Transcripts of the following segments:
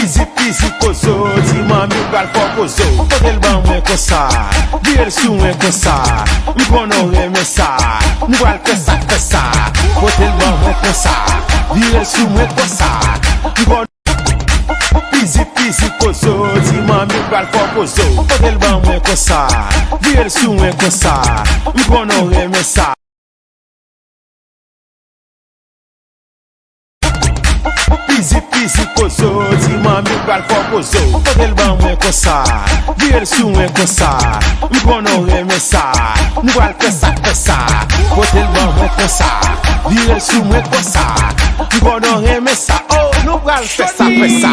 Pisi koso, di mami pral fokoso. Potel ban mwen kosa, vir sou mwen kosa. Mkono reme sa, mkwal fesa. Potel ban mwen kosa, vir sou mwen kosa. Mkono Pisi koso, di mami pral fokoso. Potel ban mwen kosa, vir sou mwen kosa. Mkono reme sa. Pisi koso, di mami pral fokoso. Potel ban mwen kosa, vir sou mwen kosa. Mkono reme sa, mkwal fesa. Potel ban mwen kosa, vir sou mwen kosa. Mkono reme sa, oh, nou pral fesa.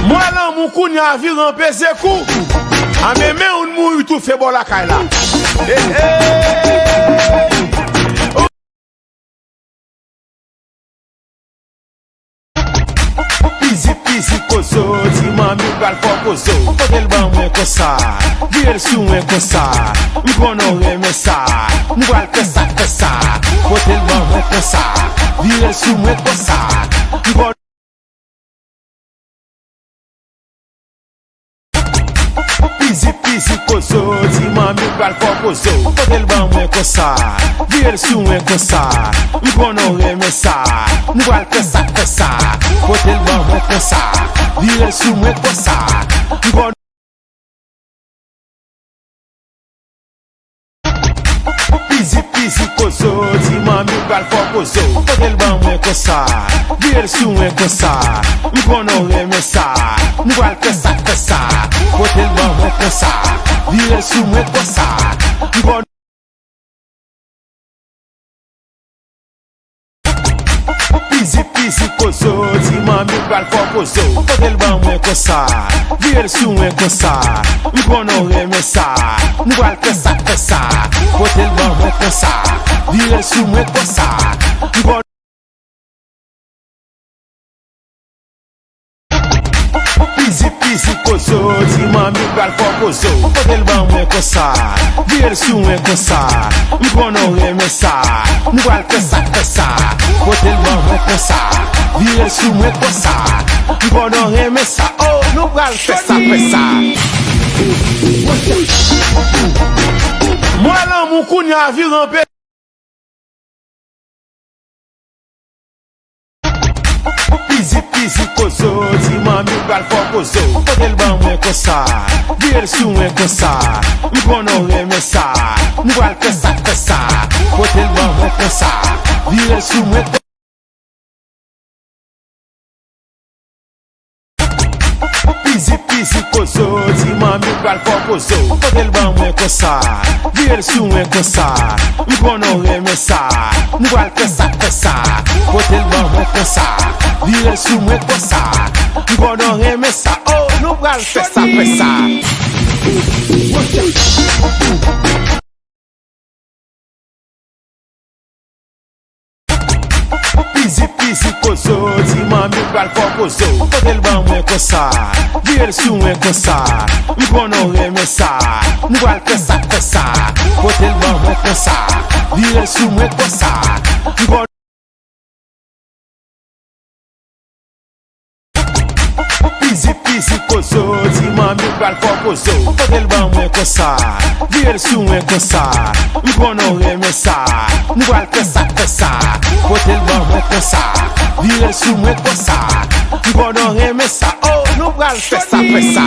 Moi lan moun kounya viran pese kou. A meme un mou yu tou fe bola kaila. Pisi koso, di mami pral fokoso. Potel ban mwen kosa, vir sou mwen kosa. Mkono reme sa, mkwal fesa. Potel ban mwen kosa, vir sou mwen kosa. Mkono Pisi koso, di mami pral fokoso. Potel ban mwen kosa, vir sou mwen kosa. Mkono reme sa, mkwal fesa. Potel ban mwen kosa, vir sou mwen kosa. Mkono Pisi koso, di mami pral fokoso. Potel ban mwen kosa, vir sou mwen kosa. Mkono reme sa, mkwal fesa. Potel ban mwen kosa, vir sou mwen kosa. Mkono Pisi koso, di mami pral fokoso. Potel ban mwen kosa, vir sou mwen kosa. Mkono reme sa, mkwal fesa. Potel ban mwen kosa, vir sou mwen kosa. Mkono Pisi koso, di mami pral fokoso. Potel ban mwen kosa, vir sou mwen kosa. Mkono reme sa, mkwal fesa. Potel ban mwen kosa, vir sou mwen kosa. Mkono reme sa, oh, nou pral fesa. Moi lan moun kounya viran pe Pisi koso, di mami pral fokoso. Potel ban mwen kosa, vir sou mwen kosa. Mkono reme sa, mkwal fesa. Potel ban mwen kosa, vir sou mwen kosa. Pisi koso, di mami pral fokoso. Potel ban mwen kosa, vir sou mwen kosa. Mkono reme sa, mkwal fesa. Potel ban mwen kosa, vir sou mwen kosa. Mkono reme sa, oh, nou pral fesa. Pisi koso, di mami pral fokoso. Potel ban mwen kosa, vir sou mwen kosa. Mkono reme sa, mkwal fesa. Potel ban mwen kosa, vir sou mwen kosa. Mkono Pisi koso, di mami pral fokoso. Potel ban mwen kosa, vir sou mwen kosa. Mkono reme sa, mkwal fesa. Potel ban mwen kosa, vir sou mwen kosa. Mkono reme sa, oh, nou pral fesa.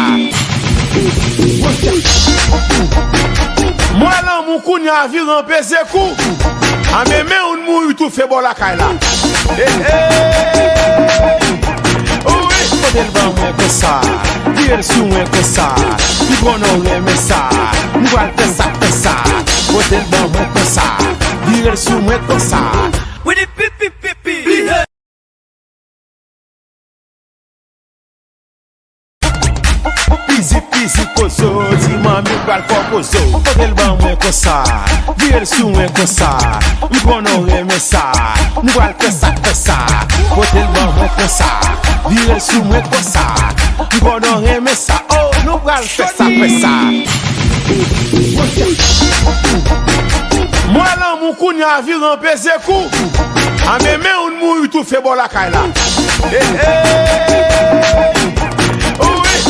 Moi lan moun kounya viran pese kou. A meme un mou yu tou fe bola kaila. Potel ban mwen kosa, vir sou mwen kosa. Mkono reme sa, mkwal fesa. Potel ban mwen kosa, vir sou mwen kosa. With the pipi. Pisi koso, di mami pral fokoso. Potel ban mwen kosa, vir sou mwen kosa. Mkono reme sa, mkwal fesa. Potel ban mwen kosa, vir sou mwen kosa. Mkono reme sa, oh, nou pral fesa. Moi lan moun kounya viran pese kou. A meme un mou ou tout fait bon la caille là. Oui,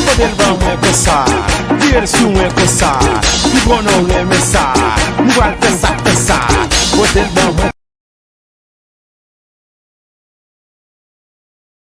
pote le ban moi comme ça. Viens sur moi comme ça. Nous connaissons mais ça. Nous allons faire ça, faire ça. Pote le ban moi.